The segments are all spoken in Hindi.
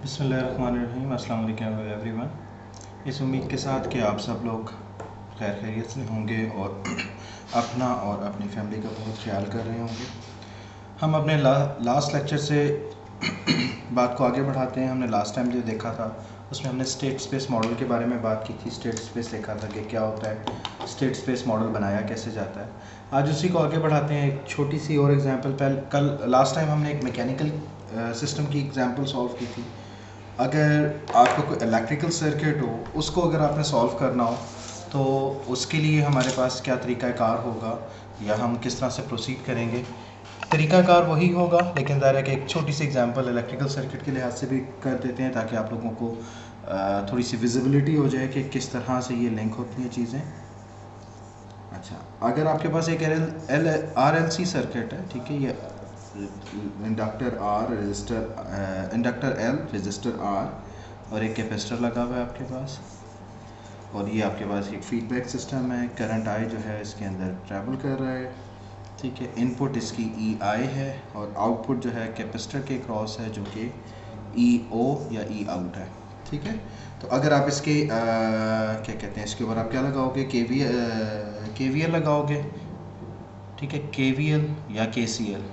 बिस्मिल्लाहिर्रहमानिर्रहीम, अस्सलाम वालेकुम एवरीवन। इस उम्मीद के साथ कि आप सब लोग खैर खैरियत से होंगे और अपना और अपनी फैमिली का बहुत ख्याल कर रहे होंगे। हम अपने लास्ट लेक्चर से बात को आगे बढ़ाते हैं। हमने लास्ट टाइम जो देखा था उसमें हमने स्टेट स्पेस मॉडल के बारे में बात की थी। स्टेट स्पेस देखा था कि क्या होता है, स्टेट स्पेस मॉडल बनाया कैसे जाता है। आज उसी को आगे बढ़ाते हैं। एक छोटी सी और एग्जांपल, कल लास्ट टाइम हमने एक मैकेनिकल सिस्टम की एग्जांपल सॉल्व की थी। अगर आपको कोई इलेक्ट्रिकल सर्किट हो, उसको अगर आपने सॉल्व करना हो तो उसके लिए हमारे पास क्या तरीक़ाकार होगा या हम किस तरह से प्रोसीड करेंगे। तरीक़ाकार वही होगा, लेकिन ज़ाहिर है कि एक छोटी सी एग्जांपल इलेक्ट्रिकल सर्किट के लिहाज से भी कर देते हैं ताकि आप लोगों को थोड़ी सी विजिबिलिटी हो जाए कि किस तरह से ये लिंक होती हैं चीज़ें। अच्छा, अगर आपके पास एक आर एल सी सर्किट है, ठीक है, ये inductor R, resistor inductor L, resistor R और एक कैपेसिटर लगा हुआ है आपके पास, और ये आपके पास एक फीडबैक सिस्टम है। करंट आई जो है इसके अंदर ट्रैवल कर रहा है, ठीक है। इनपुट इसकी ई आई है और आउटपुट जो है कैपेसिटर के क्रॉस है जो कि ई ओ या ई आउट है, ठीक है। तो अगर आप इसके क्या कहते हैं, इसके ऊपर आप क्या लगाओगे, के वी एल लगाओगे, ठीक है, के वी एल या के सी एल।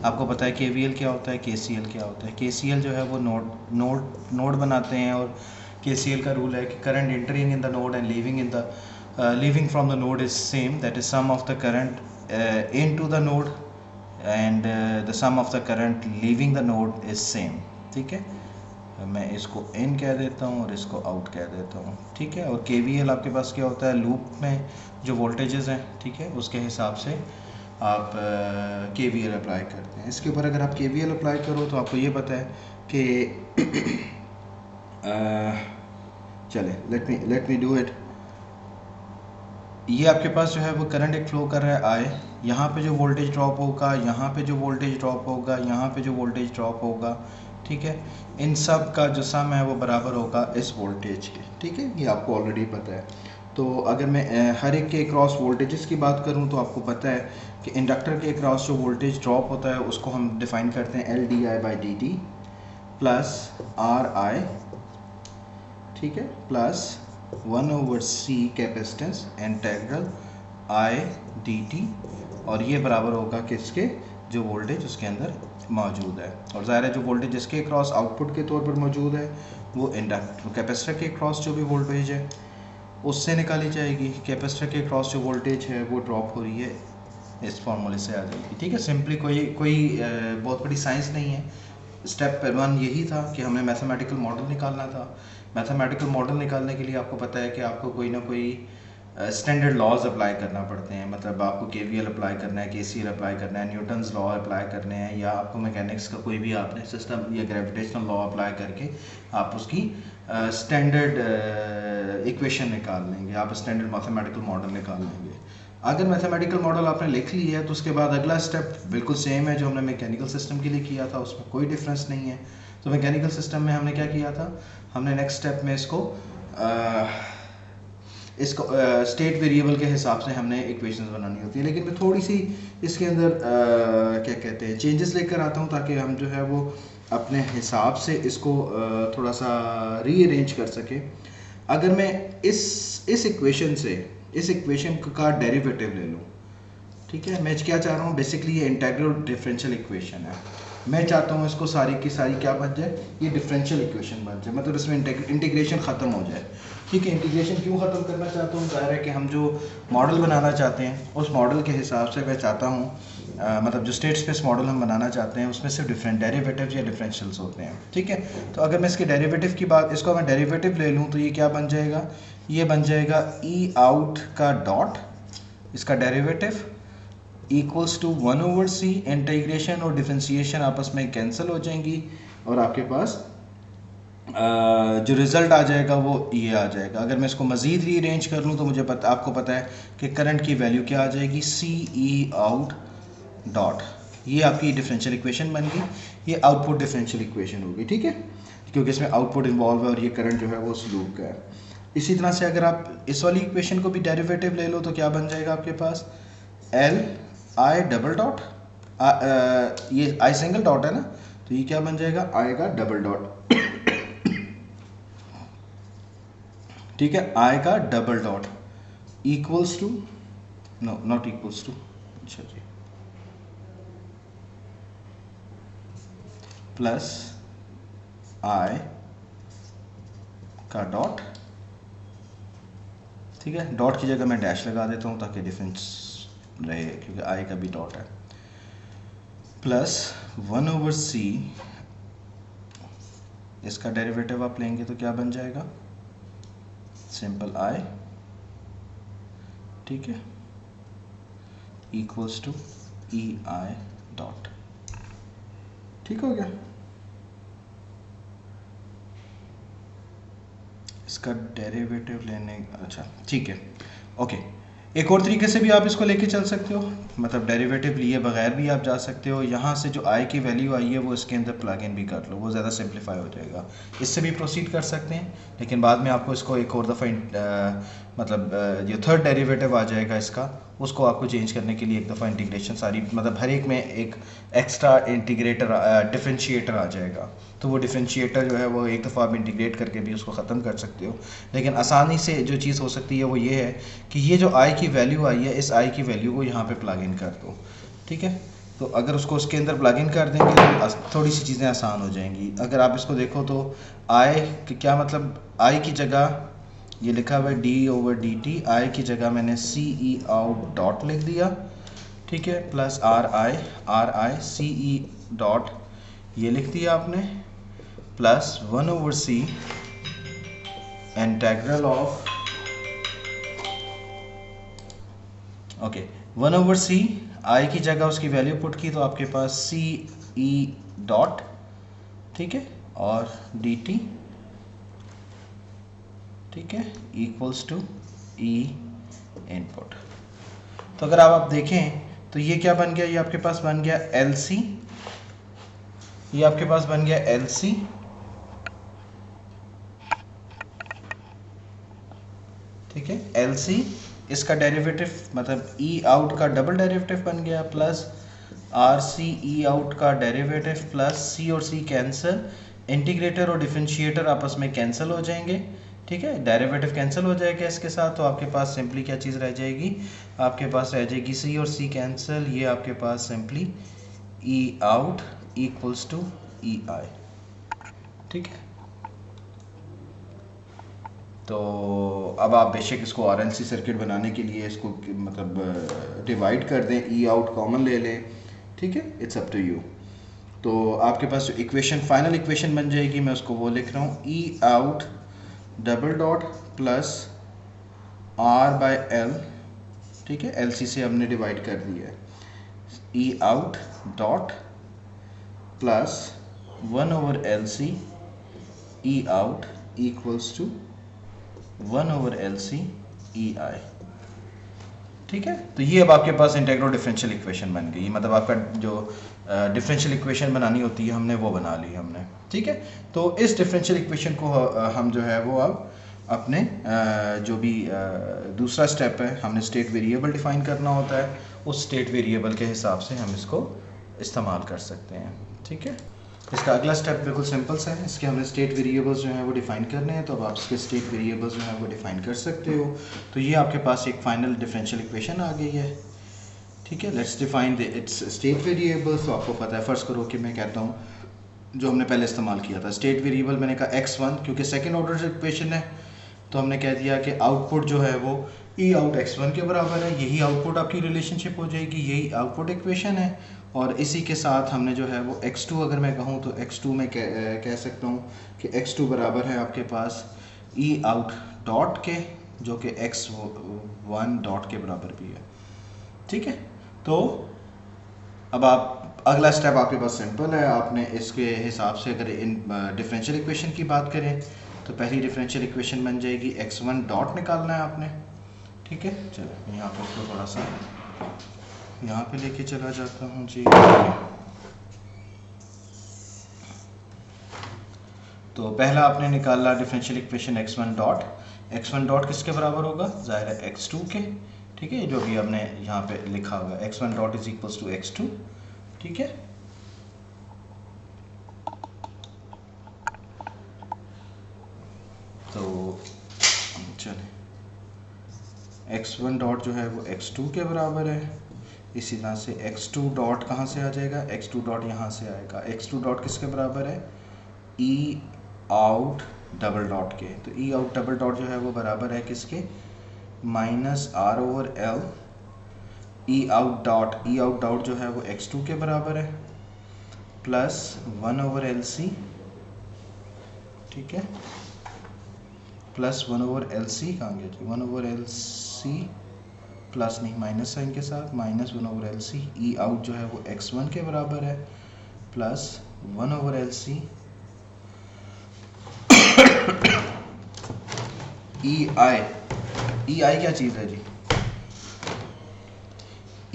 आपको पता है के वी एल क्या होता है, के सी एल क्या होता है। के सी एल जो है वो नोड बनाते हैं, और के सी एल का रूल है कि current entering in the node and leaving from the node is same, that is sum of the current in to the node and the sum of the current leaving the node is same, ठीक है। मैं इसको इन कह देता हूँ और इसको आउट कह देता हूँ, ठीक है। और के वी एल आपके पास क्या होता है, लूप में जो वोल्टेजेस हैं, ठीक है, उसके हिसाब से आप के वी एल अप्लाई करते हैं। इसके ऊपर अगर आप के वी एल अप्लाई करो तो आपको ये पता है कि चले लेट मी डू इट। ये आपके पास जो है वो करंट एक फ्लो कर रहा है आए, यहाँ पे जो वोल्टेज ड्रॉप होगा, यहाँ पे जो वोल्टेज ड्रॉप होगा, यहाँ पे जो वोल्टेज ड्रॉप होगा, ठीक है, इन सब का जो सम है वो बराबर होगा इस वोल्टेज के, ठीक है। ये आपको ऑलरेडी पता है। तो अगर मैं हर एक के क्रॉस वोल्टेजेस की बात करूं तो आपको पता है कि इंडक्टर के क्रॉस जो वोल्टेज ड्रॉप होता है उसको हम डिफ़ाइन करते हैं L D I by D T plus R आई, ठीक है, plus 1/c capacitance integral I D T, और ये बराबर होगा किसके, जो वोल्टेज उसके अंदर मौजूद है। और ज़ाहिर है जो वोल्टेज जिसके क्रॉस आउटपुट के तौर पर मौजूद है वो इंडक्टर कैपेसिटर के क्रॉस जो भी वोल्टेज है उससे निकाली जाएगी। कैपेसिटर के क्रॉस जो वोल्टेज है वो ड्रॉप हो रही है, इस फार्मूले से आ जाएगी, ठीक है। सिंपली कोई बहुत बड़ी साइंस नहीं है। स्टेप 1 यही था कि हमें मैथमेटिकल मॉडल निकालना था। मैथमेटिकल मॉडल निकालने के लिए आपको पता है कि आपको कोई ना कोई स्टैंडर्ड लॉज अप्लाई करना पड़ते हैं। मतलब आपको के वी एल अप्लाई करना है, के सी एल अप्लाई करना है, न्यूटन्स लॉ अप्लाई करने हैं, या आपको मैकेनिक्स का कोई भी आपने सिस्टम या ग्रेविटेशनल लॉ अप्लाई करके आप उसकी स्टैंडर्ड इक्वेशन निकाल लेंगे, आप स्टैंडर्ड मैथमेटिकल मॉडल निकाल लेंगे। अगर मैथमेटिकल मॉडल आपने लिख लिया है तो उसके बाद अगला स्टेप बिल्कुल सेम है जो हमने मैकेनिकल सिस्टम के लिए किया था, उसमें कोई डिफरेंस नहीं है। तो मैकेनिकल सिस्टम में हमने क्या किया था, हमने नेक्स्ट स्टेप में इसको स्टेट वेरिएबल के हिसाब से हमने इक्वेशंस बनानी होती है। लेकिन मैं थोड़ी सी इसके अंदर क्या कहते हैं चेंजेस लेकर आता हूँ ताकि हम जो है वो अपने हिसाब से इसको थोड़ा सा रीअरेंज कर सके। अगर मैं इस इक्वेशन का डेरिवेटिव ले लूँ, ठीक है, मैं क्या चाह रहा हूँ, बेसिकली ये इंटीग्रल डिफरेंशियल इक्वेशन है। मैं चाहता हूँ इसको सारी की सारी क्या बन जाए, ये डिफरेंशियल इक्वेशन बन जाए, मतलब इसमें इंटीग्रेशन ख़त्म हो जाए, ठीक है। इंटीग्रेशन क्यों ख़त्म करना चाहता हूँ, ज़ाहिर है कि हम जो मॉडल बनाना चाहते हैं उस मॉडल के हिसाब से मैं चाहता हूँ मतलब जो स्टेट स्पेस मॉडल हम बनाना चाहते हैं उसमें सिर्फ डिफरेंट डेरिवेटिव्स या डिफरेंशियल्स होते हैं, ठीक है। तो अगर मैं इसके डेरिवेटिव की बात, इसको मैं डेरिवेटिव ले लूँ तो ये क्या बन जाएगा, ये बन जाएगा ई आउट का डॉट, इसका derivative equals to 1/c, integration और डिफरेंशिएशन आपस में कैंसिल हो जाएंगी और आपके पास जो रिज़ल्ट आ जाएगा वो ये आ जाएगा। अगर मैं इसको मज़ीद रीअरेंज कर लूँ तो मुझे आपको पता है कि करंट की वैल्यू क्या आ जाएगी, सी ई आउट डॉट, ये आपकी डिफरेंशियल इक्वेशन बन गई, ये आउटपुट डिफरेंशियल इक्वेशन होगी, ठीक है, क्योंकि इसमें आउटपुट इन्वॉल्व है और ये करंट जो है वो उस लूप का है। इसी तरह से अगर आप इस वाली इक्वेशन को भी डेरिवेटिव ले लो तो क्या बन जाएगा आपके पास, एल आई डबल डॉट, ये आई सिंगल डॉट है ना, तो ये क्या बन जाएगा, आई का डबल डॉट ठीक है, आई का double dot equals to, no not equals to, अच्छा जी, प्लस आई का डॉट, ठीक है, डॉट की जगह मैं डैश लगा देता हूँ ताकि डिफरेंस रहे क्योंकि आई का भी डॉट है, प्लस 1/c, इसका डेरिवेटिव आप लेंगे तो क्या बन जाएगा, सिंपल आई, ठीक है, equals to E I dot, ठीक हो गया। इसका डेरिवेटिव लेने, अच्छा ठीक है, ओके। एक और तरीके से भी आप इसको लेके चल सकते हो, मतलब डेरिवेटिव लिए बगैर भी आप जा सकते हो, यहाँ से जो आई की वैल्यू आई है वो इसके अंदर प्लग इन भी कर लो, वो ज़्यादा सिंप्लीफाई हो जाएगा। इससे भी प्रोसीड कर सकते हैं, लेकिन बाद में आपको इसको एक और दफ़ा मतलब जो थर्ड डेरिवेटिव आ जाएगा इसका, उसको आपको चेंज करने के लिए एक दफ़ा इंटीग्रेशन सारी, मतलब हर एक में एक एक्स्ट्रा इंटीग्रेटर डिफरेंशिएटर आ जाएगा, तो वो डिफरेंशिएटर जो है वो एक दफ़ा आप इंटीग्रेट करके भी उसको ख़त्म कर सकते हो। लेकिन आसानी से जो चीज़ हो सकती है वो ये है कि ये जो आई की वैल्यू आई है, इस आई की वैल्यू को यहाँ पे प्लग इन कर दो, ठीक है। तो अगर उसको उसके अंदर प्लग इन कर देंगे तो थोड़ी सी चीज़ें आसान हो जाएंगी। अगर आप इसको देखो तो आई क्या मतलब, आई की जगह ये लिखा हुआ है d/dt, आई की जगह मैंने सी ई आउट डॉट लिख दिया, ठीक है, plus R I C E dot ये लिख दिया आपने, plus 1/c integral of, okay, 1/c, I की जगह उसकी वैल्यू पुट की तो आपके पास सी ई डॉट, ठीक है, और dt, ठीक है, इक्वल्स टू ई इनपुट। तो अगर आप देखें तो ये क्या बन गया, ये आपके पास बन गया LC, ये आपके पास बन गया LC, ठीक है, LC, इसका डेरिवेटिव मतलब ई आउट का डबल डेरिवेटिव बन गया, प्लस आर सी ई आउट का डेरिवेटिव, प्लस सी और सी कैंसिल, इंटीग्रेटर और डिफरेंशिएटर आपस में कैंसिल हो जाएंगे, ठीक है, डेरिवेटिव कैंसिल हो जाएगा इसके साथ, तो आपके पास सिंपली क्या चीज़ रह जाएगी, आपके पास रह जाएगी सी और सी कैंसिल, ये आपके पास simply E out equals to E I, ठीक है। तो अब आप बेशक इसको RLC सर्किट बनाने के लिए इसको मतलब डिवाइड कर दें, ई आउट कॉमन ले लें, ठीक है, इट्स अप टू यू। तो आपके पास जो इक्वेशन फाइनल इक्वेशन बन जाएगी, मैं उसको वो लिख रहा हूँ, E out double dot plus R/L, ठीक है, LC से हमने डिवाइड कर दिया है, E out dot plus 1/LC E out equals to 1/LC E I, ठीक है। तो ये अब आपके पास इंटेग्रल डिफरेंशियल इक्वेशन बन गई, मतलब आपका जो डिफरेंशियल इक्वेशन बनानी होती है हमने वो बना ली हमने, ठीक है। तो इस डिफरेंशियल इक्वेशन को हम जो है वो अब अपने जो भी दूसरा स्टेप है, हमने स्टेट वेरिएबल डिफाइन करना होता है, उस स्टेट वेरिएबल के हिसाब से हम इसको इस्तेमाल कर सकते हैं, ठीक है। इसका अगला स्टेप बिल्कुल सिंपल सा है, इसके हमने स्टेट वेरिएबल्स जो हैं वो डिफाइन करने हैं, तो अब आप इसके स्टेट वेरिएबल्स जो हैं वो डिफाइन कर सकते हो। तो ये आपके पास एक फाइनल डिफरेंशियल इक्वेशन आ गई है, ठीक है। Let's define the it's state variables. तो आपको पता है, फर्स्ट करो कि मैं कहता हूँ जो हमने पहले इस्तेमाल किया था, स्टेट वेरिएबल मैंने कहा x1, क्योंकि सेकेंड ऑर्डर इक्वेशन है तो हमने कह दिया कि आउटपुट जो है वो ई आउट x1 के बराबर है, यही आउटपुट आपकी रिलेशनशिप हो जाएगी, यही आउटपुट इक्वेशन है। और इसी के साथ हमने जो है वो x2 अगर मैं कहूँ तो x2 में कह सकता हूँ कि x2 बराबर है आपके पास ई आउट डॉट के, जो कि x1 डॉट के बराबर भी है, ठीक है। तो अब आप अगला स्टेप आपके पास सिंपल है, आपने इसके हिसाब से अगर इन डिफरेंशियल इक्वेशन की बात करें तो पहली डिफरेंशियल इक्वेशन बन जाएगी x1 डॉट निकालना है आपने, ठीक है। चलो यहाँ पर इसको थोड़ा सा यहाँ पे लेके चला जाता हूँ जी। तो पहला आपने निकाला डिफरेंशियल इक्वेशन x1 डॉट किसके बराबर होगा, ज़ाहिर है x2 के, ठीक है, जो भी हमने यहाँ पे लिखा हुआ है x1 dot is equals to x2, ठीक है। तो x1 डॉट जो है वो x2 के बराबर है। इसी तरह से x2 डॉट कहाँ से आ जाएगा, x2 डॉट यहाँ से आएगा। x2 डॉट किसके बराबर है, ई आउट डबल डॉट के। तो ई आउट डबल डॉट जो है वो बराबर है किसके, minus R over L. E out dot जो है वो x2 के बराबर है प्लस 1 ओवर एल सी, ठीक है, प्लस 1 ओवर एल सी कहाँ गया जी, 1 ओवर एल सी प्लस नहीं माइनस साइन के साथ, माइनस 1 ओवर एल सी। ई आउट जो है वो x1 के बराबर है प्लस 1 ओवर एल सी ई आई क्या चीज़ है जी,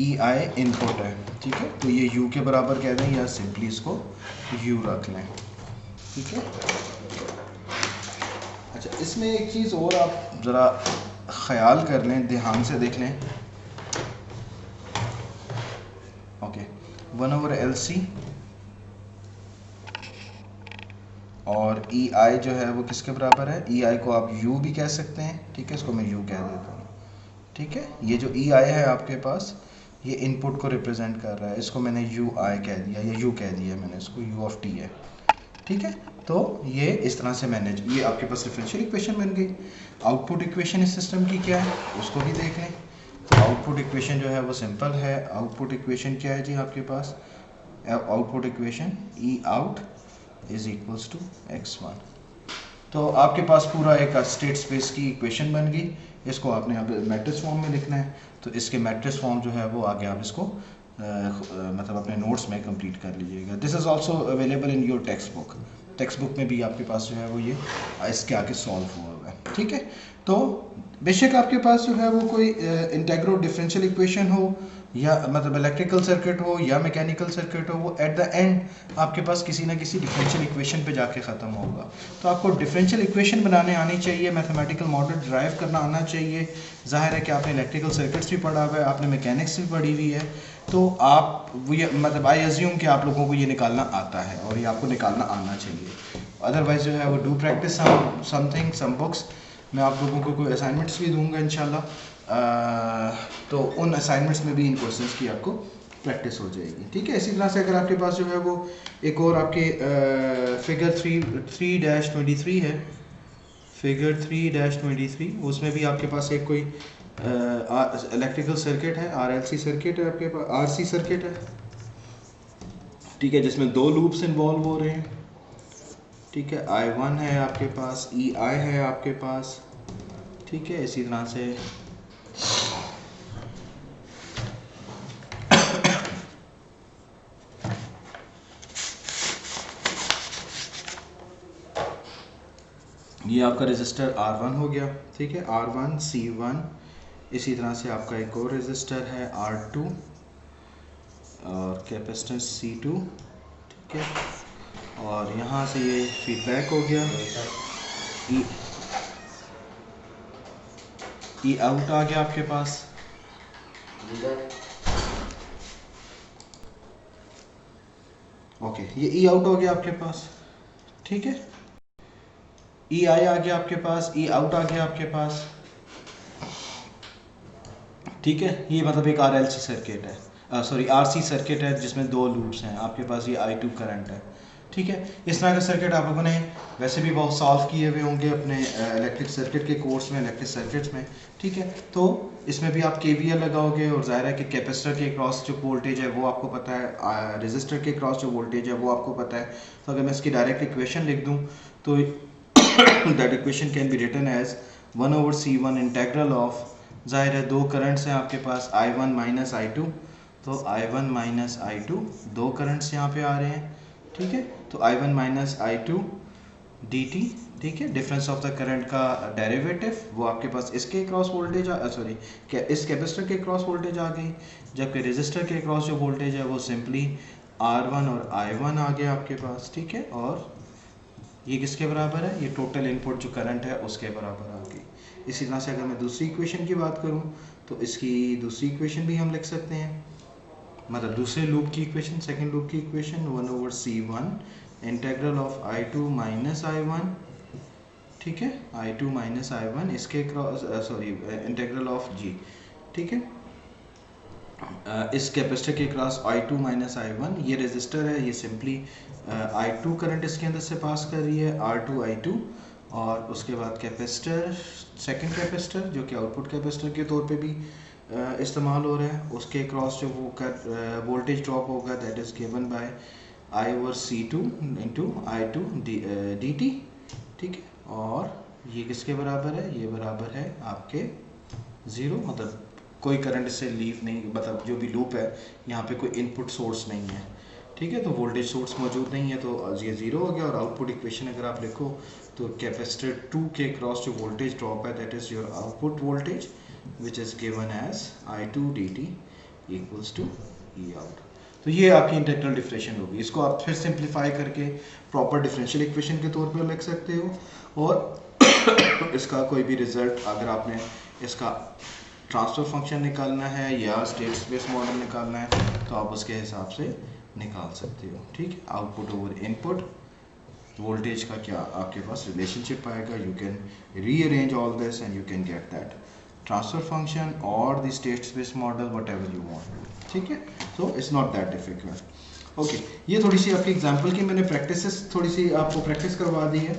ई आई इनपुट है, ठीक है। तो ये u के बराबर कह दें या सिंपली इसको u रख लें, ठीक है। अच्छा, इसमें एक चीज़ और आप ज़रा ख्याल कर लें, ध्यान से देख लें। ओके, 1 ओवर एल सी और ई आई जो है वो किसके बराबर है, ई आई को आप u भी कह सकते हैं, ठीक है, इसको मैं u कह देता हूँ, ठीक है। ये जो ई आई है आपके पास, ये इनपुट को रिप्रेजेंट कर रहा है, इसको मैंने यू आई कह दिया या यू कह दिया मैंने, इसको यू ऑफ टी है, ठीक है। तो ये इस तरह से मैनेज, ये आपके पास डिफरेंशियल इक्वेशन बन गई। आउटपुट इक्वेशन इस सिस्टम की क्या है उसको भी देख लें। तो आउटपुट इक्वेशन जो है वो सिंपल है। आउटपुट इक्वेशन क्या है जी आपके पास, output equation E out is equals to x1। तो आपके पास पूरा एक स्टेट स्पेस की इक्वेशन बन गई। इसको आपने अब मैट्रिक्स फॉर्म में लिखना है, तो इसके मैट्रिक्स फॉर्म जो है वो आगे आप इसको मतलब अपने नोट्स में कंप्लीट कर लीजिएगा। This is also available in your text book में भी आपके पास जो है वो ये इसके आगे सॉल्व हुआ हुआ है, ठीक है। तो बेशक आपके पास जो है वो कोई इंटेग्रो डिफरेंशियल इक्वेशन हो या मतलब इलेक्ट्रिकल सर्किट हो या मैकेनिकल सर्किट हो, वो एट द एंड आपके पास किसी ना किसी डिफरेंशियल इक्वेशन पे जाके ख़त्म होगा। तो आपको डिफरेंशियल इक्वेशन बनाने आनी चाहिए, मैथमेटिकल मॉडल ड्राइव करना आना चाहिए। जाहिर है कि आपने इलेक्ट्रिकल सर्किट्स भी पढ़ा हुआ है, आपने मैकेनिक्स भी पढ़ी हुई है, तो आप वो ये मतलब आई एज्यूम कि आप लोगों को ये निकालना आता है और ये आपको निकालना आना चाहिए। अदरवाइज जो है वो do practice something some books. मैं आप लोगों को कोई असाइनमेंट्स भी दूंगा इंशाल्लाह, तो उन असाइनमेंट्स में भी इन क्वेश्चंस की आपको प्रैक्टिस हो जाएगी, ठीक है। इसी तरह से अगर आपके पास जो है वो एक और आपके फिगर 3-23 है, फिगर 3-23, उसमें भी आपके पास एक कोई इलेक्ट्रिकल सर्किट है, RLC सर्किट है आपके पास, RC सर्किट है, ठीक है, जिसमें 2 लूप्स इन्वॉल्व हो रहे हैं, ठीक है। I1 है आपके पास, EI है आपके पास, ठीक है। इसी तरह से ये आपका रजिस्टर R1 हो गया, ठीक है, R1 C1। इसी तरह से आपका एक और रजिस्टर है R2 और कैपेसिटेंस C2, ठीक है। और यहाँ से ये फीडबैक हो गया, ई आउट आ गया आपके पास, ओके, ये ई आउट हो गया आपके पास, ठीक है। ई आई आ गया आपके पास, ई आउट आ गया आपके पास, ठीक है। ये मतलब एक RLC सर्किट है, सॉरी RC सर्किट है जिसमें 2 लूप्स हैं, आपके पास ये I2 करंट है, ठीक है। इस तरह का सर्किट आप लोगों ने वैसे भी बहुत सॉल्व किए हुए होंगे अपने इलेक्ट्रिक सर्किट के कोर्स में, इलेक्ट्रिक सर्किट्स में, ठीक है। तो इसमें भी आप KVL लगाओगे और जाहिर है कि कैपेसिटर के क्रॉस जो वोल्टेज है वो आपको पता है, रजिस्टर के क्रॉस जो वोल्टेज है वो आपको पता है। तो अगर मैं इसकी डायरेक्ट इक्वेशन लिख दूँ तो that equation can be written as 1 over C1 integral of, जाहिर है 2 करंट्स हैं आपके पास, I1 माइनस I2, तो I1 माइनस I2 2 करंट्स यहाँ पे आ रहे हैं, ठीक है। तो I1 माइनस I2 dt, ठीक है, डिफरेंस ऑफ द करंट का डेरिवेटिव, वो आपके पास इसके क्रॉस वोल्टेज सॉरी इस कैपेसिटर के क्रॉस वोल्टेज आ गई, जबकि रेजिस्टर के क्रॉस जो वोल्टेज है वो सिंपली R1 और I1 आ गया आपके पास, ठीक है। और ये किसके बराबर है, ये टोटल इनपुट जो करंट है उसके बराबर आ गई। इसी तरह से अगर मैं दूसरी इक्वेशन की बात करूं तो इसकी दूसरी इक्वेशन भी हम लिख सकते हैं, मतलब दूसरे लूप की इक्वेशन, सेकंड लूप की equation 1 over C1 integral of I2 minus I1 ठीक है, I2 माइनस I1 इसके क्रॉस सॉरी इंटीग्रल ऑफ जी, ठीक है। इस कैपेसिटर के क्रॉस I2 माइनस I1, ये रेजिस्टर है, ये सिंपली I2 करंट इसके अंदर से पास कर रही है, R2 I2, और उसके बाद कैपेसिटर, सेकंड कैपेसिटर जो कि आउटपुट कैपेसिटर के तौर पे भी इस्तेमाल हो रहा है, उसके क्रॉस जो वो कर वोल्टेज ड्रॉप होगा that is given by I over C2 into I2 dt, ठीक है। और ये किसके बराबर है, ये बराबर है आपके ज़ीरो, मतलब कोई करंट इससे लीव नहीं, मतलब जो भी लूप है यहाँ पे कोई इनपुट सोर्स नहीं है, ठीक है। तो वोल्टेज सोर्स मौजूद नहीं है तो ये ज़ीरो हो गया। और आउटपुट इक्वेशन अगर आप लिखो तो कैपेसिटर 2 के क्रॉस जो वोल्टेज ड्रॉप है that is your output voltage which is given as I2 dt equals to E out. तो ये आपकी इंटीग्रल डिफरेंशियल होगी। इसको आप फिर सिंप्लीफाई करके प्रॉपर डिफरेंशियल इक्वेशन के तौर पर लिख सकते हो, और इसका कोई भी रिजल्ट अगर आपने इसका ट्रांसफ़र फंक्शन निकालना है या स्टेट स्पेस मॉडल निकालना है तो आप उसके हिसाब से निकाल सकते हो, ठीक है। आउटपुट ओवर इनपुट वोल्टेज का क्या आपके पास रिलेशनशिप आएगा, you can rearrange all this and you can get that transfer function और the state space model whatever you want, ठीक है। So it's not that difficult. Okay, ये थोड़ी सी आपकी एग्जांपल की मैंने प्रैक्टिसेस थोड़ी सी आपको प्रैक्टिस करवा दी है।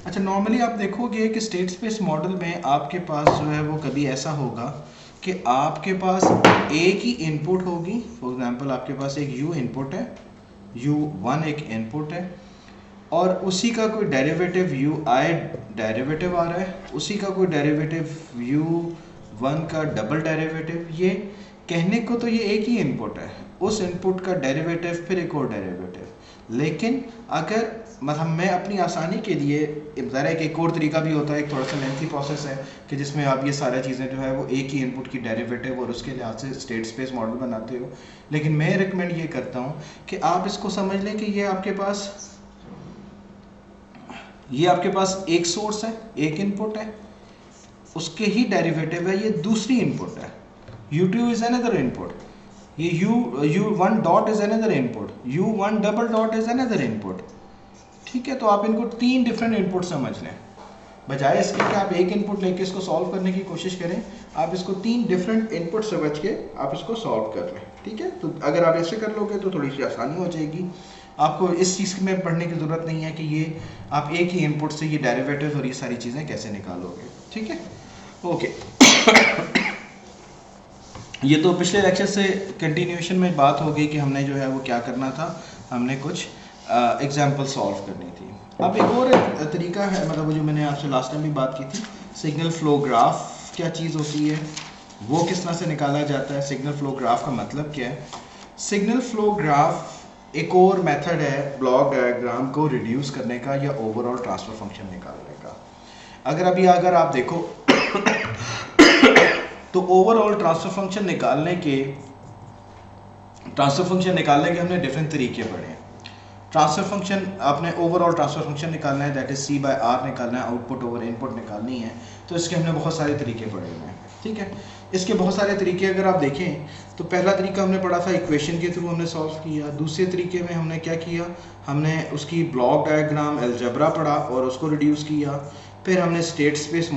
अच्छा, नॉर्मली आप देखोगे कि स्टेट स्पेस मॉडल में आपके पास जो है वो कभी ऐसा होगा कि आपके पास एक ही इनपुट होगी। फॉर एग्जांपल आपके पास एक U इनपुट है, U1 एक इनपुट है, और उसी का कोई डेरिवेटिव UI डेरिवेटिव आ रहा है, उसी का कोई डेरिवेटिव U1 का डबल डेरिवेटिव। ये कहने को तो ये एक ही इनपुट है, उस इनपुट का डेरिवेटिव फिर एक और डेरिवेटिव। लेकिन अगर मतलब मैं अपनी आसानी के लिए, ज़रा एक और तरीका भी होता है, एक थोड़ा सा लेंथी प्रोसेस है कि जिसमें आप ये सारी चीज़ें जो है वो एक ही इनपुट की डेरिवेटिव और उसके लिहाज से स्टेट स्पेस मॉडल बनाते हो। लेकिन मैं रिकमेंड ये करता हूँ कि आप इसको समझ लें कि ये आपके पास एक सोर्स है, एक इनपुट है, उसके ही डेरिवेटिव है ये दूसरी इनपुट है, U2 इज अनदर इनपुट, ये U1 dot is another input, U1 double dot is another input, ठीक है। तो आप इनको तीन डिफरेंट इनपुट समझ लें, बजाय इसके कि आप एक इनपुट लेके इसको सॉल्व करने की कोशिश करें, आप इसको तीन डिफरेंट इनपुट समझ के आप इसको सॉल्व कर लें, ठीक है। तो अगर आप ऐसे कर लोगे तो थोड़ी सी आसानी हो जाएगी। आपको इस चीज़ में पढ़ने की ज़रूरत नहीं है कि ये आप एक ही इनपुट से ये डेरिवेटिव और ये सारी चीज़ें कैसे निकालोगे, ठीक है। ओके, ये तो पिछले लेक्चर से कंटिन्यूएशन में बात हो गई कि हमने जो है वो क्या करना था, हमने कुछ एग्जाम्पल सॉल्व करनी थी। अब एक और तरीका है, मतलब वो जो मैंने आपसे लास्ट टाइम भी बात की थी, सिग्नल फ्लो ग्राफ क्या चीज़ होती है, वो किस तरह से निकाला जाता है, सिग्नल फ्लो ग्राफ का मतलब क्या है। सिग्नल फ्लो ग्राफ एक और मेथड है ब्लॉक डायग्राम को रिड्यूस करने का या ओवरऑल ट्रांसफर फंक्शन निकालने का। अगर आप देखो तो ओवरऑल ट्रांसफर फंक्शन निकालने के हमने डिफरेंट तरीके पढ़े हैं। ट्रांसफर फंक्शन आपने ओवरऑल ट्रांसफर फंक्शन निकालना है, दैट इज C/R निकालना है, आउटपुट ओवर इनपुट निकालनी है, तो इसके हमने बहुत सारे तरीके पढ़े हुए हैं, ठीक है। इसके बहुत सारे तरीके अगर आप देखें तो पहला तरीका हमने पढ़ा था इक्वेशन के थ्रू हमने सॉल्व किया। दूसरे तरीके में हमने क्या किया, हमने उसकी ब्लॉक डायग्राम अलजेब्रा पढ़ा और उसको रिड्यूस किया। फिर हमने स्टेट स्पेस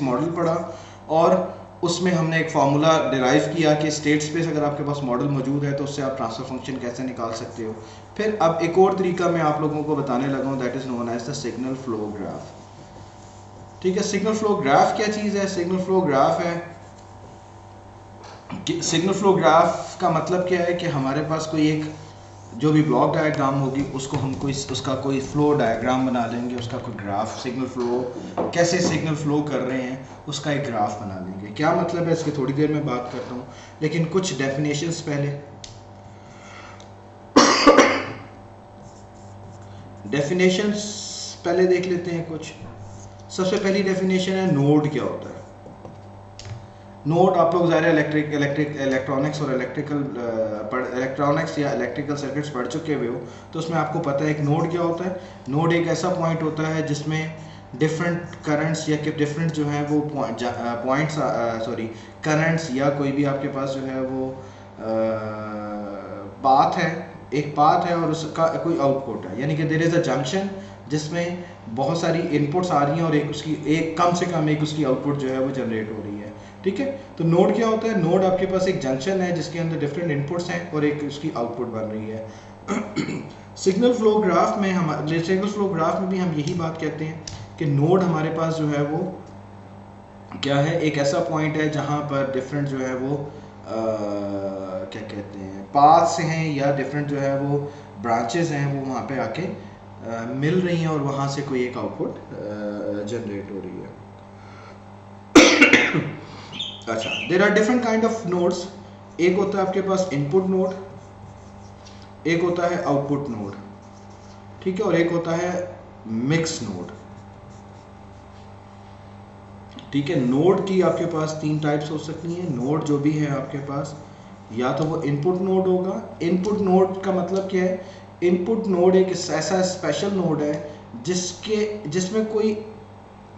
मॉडल पढ़ा और उसमें हमने एक फार्मूला डिराइव किया कि स्टेट स्पेस अगर आपके पास मॉडल मौजूद है तो उससे आप ट्रांसफर फंक्शन कैसे निकाल सकते हो। फिर अब एक और तरीका मैं आप लोगों को बताने लगा हूँ, that is known as the signal flow graph, ठीक है। सिग्नल फ्लो ग्राफ क्या चीज़ है, सिग्नल फ्लो ग्राफ का मतलब क्या है कि हमारे पास कोई एक जो भी ब्लॉक डायग्राम होगी उसको हम उसका कोई फ्लो डायग्राम बना लेंगे, उसका कोई ग्राफ, सिग्नल फ्लो कैसे सिग्नल फ्लो कर रहे हैं उसका एक ग्राफ बना लेंगे। क्या मतलब है इसके थोड़ी देर में बात करता हूँ, लेकिन कुछ डेफिनेशंस पहले देख लेते हैं कुछ। सबसे पहली डेफिनेशन है नोड क्या होता है। नोड आप लोग ज़ाहिर इलेक्ट्रॉनिक्स और इलेक्ट्रॉनिक्स या इलेक्ट्रिकल सर्किट्स पढ़ चुके हुए हो, तो उसमें आपको पता है एक नोड क्या होता है। नोड एक ऐसा पॉइंट होता है जिसमें डिफरेंट करंट्स या डिफरेंट जो है वो करंट्स या कोई भी आपके पास जो है वो पाथ है एक पाथ है और उसका कोई आउटपुट है, यानी कि देयर इज़ अ जंक्शन जिसमें बहुत सारी इनपुट्स आ रही हैं और एक कम से कम एक उसकी आउटपुट जो है वो जनरेट हो रही है। ठीक है, तो नोड क्या होता है? नोड आपके पास एक जंक्शन है जिसके अंदर डिफरेंट इनपुट्स हैं और एक उसकी आउटपुट बन रही है। सिग्नल फ्लो ग्राफ में भी हम यही बात कहते हैं कि नोड हमारे पास जो है वो क्या है, एक ऐसा पॉइंट है जहाँ पर डिफरेंट जो है वो क्या कहते हैं, पाथ्स हैं या डिफरेंट जो है वो ब्रांचेस हैं, वो वहाँ पे आके मिल रही हैं और वहाँ से कोई एक आउटपुट जनरेट हो रही है। अच्छा, there are different kind of nodes. एक होता है आपके पास इनपुट नोड, एक होता है आउटपुट नोड, ठीक है, और एक होता है मिक्स नोड। ठीक है, नोड की आपके पास 3 टाइप्स हो सकती हैं। नोड जो भी है आपके पास, या तो वो इनपुट नोड होगा। इनपुट नोड का मतलब क्या है? इनपुट नोड एक ऐसा स्पेशल नोड है जिसमें कोई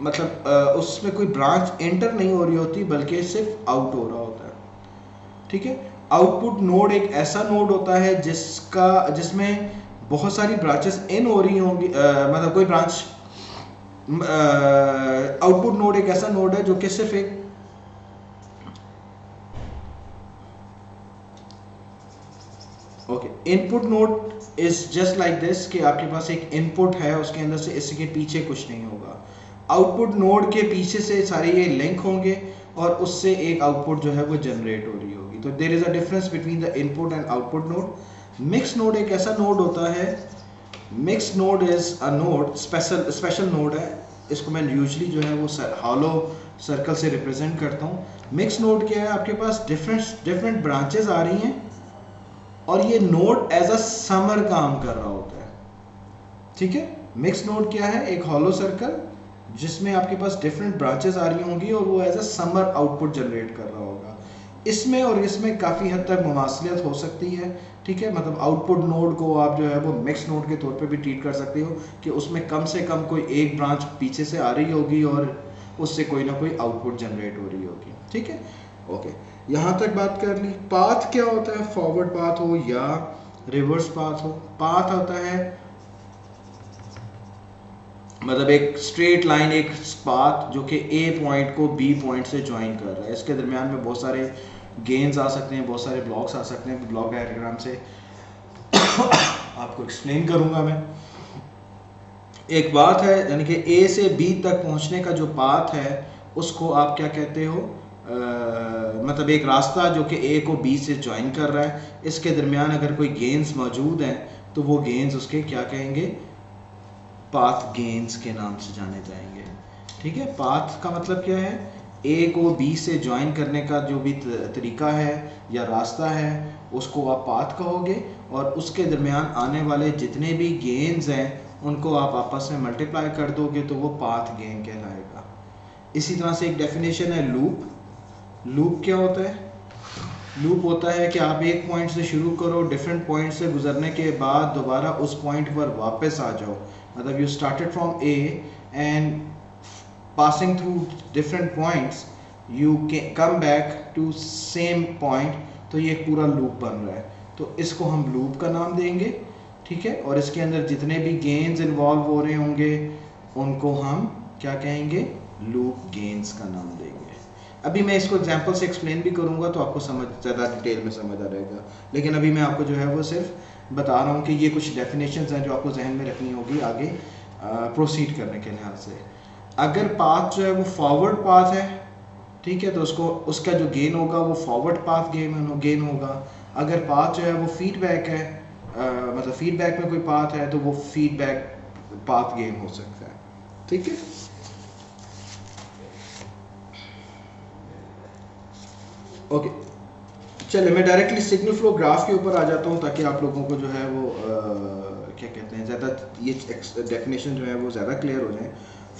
मतलब उसमें कोई ब्रांच एंटर नहीं हो रही होती बल्कि सिर्फ आउट हो रहा होता है। ठीक है, आउटपुट नोड एक ऐसा नोड होता है जिसमें बहुत सारी ब्रांचेस इन हो रही होंगी, मतलब कोई ब्रांच आउटपुट नोड एक ऐसा नोड है जो कि सिर्फ एक input node is just like this कि आपके पास एक इनपुट है, उसके अंदर से इसके पीछे कुछ नहीं होगा। आउटपुट नोड के पीछे से सारे ये लिंक होंगे और उससे एक आउटपुट जो है वो जनरेट हो रही होगी। तो there is a difference between the input and output node. Mix node एक ऐसा नोड होता है, mix node is a node, special node है। इसको मैं यूजुअली जो है वो हॉलो सर्कल से रिप्रेजेंट करता हूँ। मिक्स नोड क्या है? आपके पास डिफरेंट ब्रांचेस आ रही हैं और ये नोड एज अ समर काम कर रहा होता है। ठीक है, मिक्स नोड क्या है? एक हॉलो सर्कल जिसमें आपके पास डिफरेंट ब्रांचेस आ रही होंगी और वो as a summer output generate कर रहा होगा। इसमें और इसमें काफ़ी हद तक मुमासलियत हो सकती है। ठीक है, मतलब आउटपुट नोड को आप जो है वो मिक्स नोड के तौर पे भी ट्रीट कर सकते हो कि उसमें कम से कम कोई एक ब्रांच पीछे से आ रही होगी और उससे कोई ना कोई आउटपुट जनरेट हो रही होगी। ठीक है, ओके, यहाँ तक बात कर ली। पाथ क्या होता है? फॉरवर्ड पाथ हो या रिवर्स पाथ हो। पाथ होता है मतलब एक स्ट्रेट लाइन, एक पाथ जो कि ए पॉइंट को बी पॉइंट से ज्वाइन कर रहा है। इसके दरमियान में बहुत सारे गेन्स आ सकते हैं, बहुत सारे ब्लॉक्स आ सकते हैं। ब्लॉक डायग्राम से आपको एक्सप्लेन करूंगा मैं। एक बात है, यानी कि ए से बी तक पहुंचने का जो पाथ है उसको आप क्या कहते हो? मतलब एक रास्ता जो कि ए को बी से ज्वाइन कर रहा है, इसके दरमियान अगर कोई गेन्स मौजूद हैं तो वो गेन्स उसके क्या कहेंगे? पाथ गेन्स के नाम से जाने जाएंगे। ठीक है, पाथ का मतलब क्या है? ए को बी से ज्वाइन करने का जो भी तरीका है या रास्ता है उसको आप पाथ कहोगे, और उसके दरमियान आने वाले जितने भी गेन्स हैं उनको आप आपस में मल्टीप्लाई कर दोगे तो वो पाथ गेन कहलाएगा। इसी तरह से एक डेफिनेशन है लूप। लूप क्या होता है? लूप होता है कि आप एक पॉइंट से शुरू करो, डिफरेंट पॉइंट से गुजरने के बाद दोबारा उस पॉइंट पर वापस आ जाओ। मतलब you started from A and passing through different points you come back to same point, तो ये एक पूरा लूप बन रहा है। तो इसको हम लूप का नाम देंगे। ठीक है, और इसके अंदर जितने भी गेन्स इन्वॉल्व हो रहे होंगे उनको हम क्या कहेंगे? लूप गेन्स का नाम देंगे। अभी मैं इसको एग्जांपल से एक्सप्लेन भी करूंगा तो आपको समझ ज़्यादा डिटेल में समझ आ रहेगा, लेकिन अभी मैं आपको जो है वो सिर्फ बता रहा हूँ कि ये कुछ डेफिनेशंस हैं जो आपको जहन में रखनी होगी आगे प्रोसीड करने के लिहाज से। अगर पाथ जो है वो फॉरवर्ड पाथ है, ठीक है, तो उसका जो गेन होगा वो फॉरवर्ड पाथ गेन होगा। अगर पाथ जो है वो फीडबैक है, मतलब फीडबैक में कोई पाथ है तो वो फीडबैक पाथ गेन हो सकता है। ठीक है, ओके, चलिए मैं डायरेक्टली सिग्नल फ्लो ग्राफ के ऊपर आ जाता हूँ ताकि आप लोगों को जो है वो क्या कहते हैं ज़्यादा ये डेफिनेशन जो है वो ज़्यादा क्लियर हो जाए।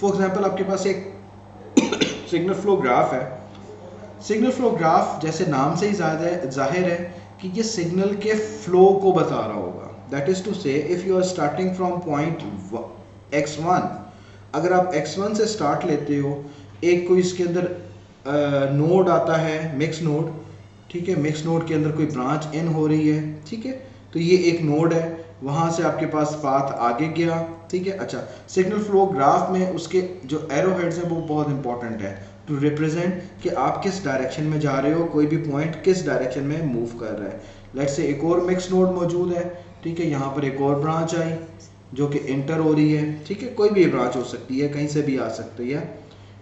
फॉर एग्जांपल आपके पास एक सिग्नल फ्लो ग्राफ है। सिग्नल फ्लो ग्राफ जैसे नाम से ही जाहिर है कि ये सिग्नल के फ्लो को बता रहा होगा। That is to say if you are starting from point x1, अगर आप x1 से स्टार्ट लेते हो, एक कोई इसके अंदर नोड आता है मिक्स नोड। ठीक है, मिक्स नोड के अंदर कोई ब्रांच इन हो रही है। ठीक है, तो ये एक नोड है, वहाँ से आपके पास पाथ आगे गया, ठीक है। अच्छा, सिग्नल फ्लो ग्राफ में उसके जो एरो हेड्स हैं वो बहुत इंपॉर्टेंट है टू रिप्रेजेंट कि आप किस डायरेक्शन में जा रहे हो, कोई भी पॉइंट किस डायरेक्शन में मूव कर रहा है। लेट्स से एक और मिक्स नोड मौजूद है, ठीक है, यहाँ पर एक और ब्रांच आई जो कि इंटर हो रही है, ठीक है, कोई भी ब्रांच हो सकती है, कहीं से भी आ सकती है,